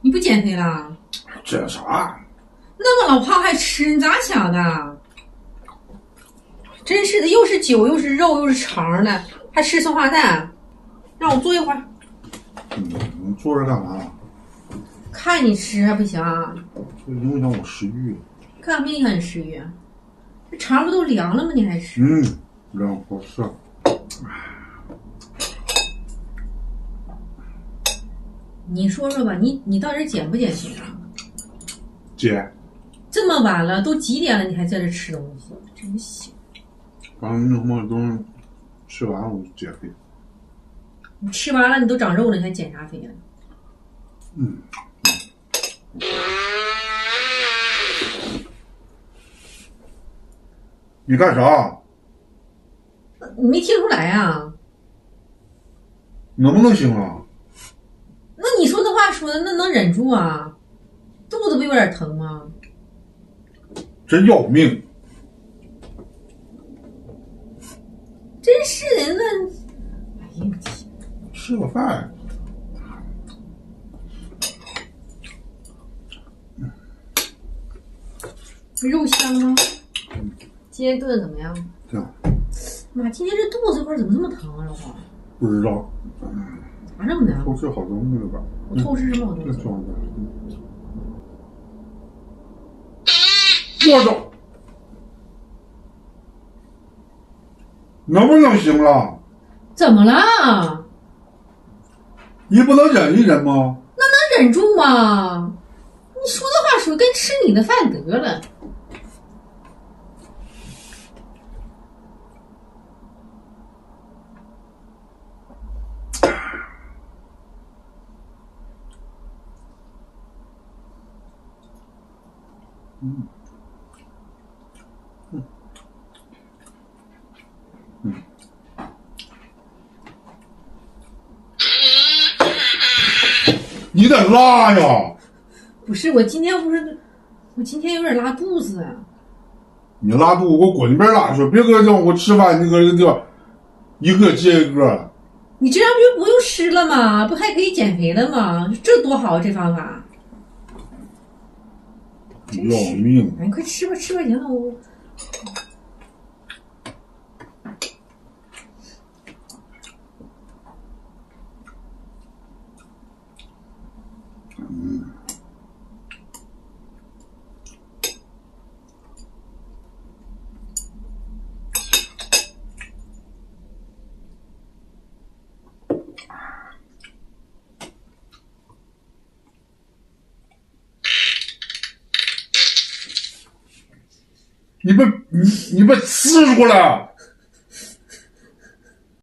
你不减肥了？这啥？那么老胖还吃，你咋想的？真是的，又是酒又是肉又是肠的，还吃松花蛋，让我坐一会儿。你坐着干嘛？看你吃还不行啊？这影响我食欲。干嘛影响你食欲？这肠不都凉了吗？你还吃？凉好吃。你说说吧，你到底减不减肥啊？减。这么晚了，都几点了，你还在这吃东西，真行。反正那什么东西吃完了我就减肥。你吃完了你都长肉了，你还减啥肥啊？你干啥？你没听出来啊？能不能行啊？那你说那话说的，那能忍住啊？肚子不有点疼吗？真要命！真是的，那，哎呀我天！吃个饭。肉香吗？今天炖的怎么样？行。妈，今天这肚子块怎么这么疼啊？老黄。不知道。咋这么的？偷吃好东西了吧？我偷吃什么好东西？我操！能不能行了？怎么了？你不能忍一忍吗？那能忍住吗？你说的话说跟吃你的饭得了。你得拉呀！不是，我今天有点拉肚子。你拉肚子，给我滚一边拉去！别搁这我吃饭，你搁这个一个接一个。你这样不就不用吃了吗？不还可以减肥了吗？这多好，这方法。要命！你快吃吧，吃吧，行了，我。你被刺出来！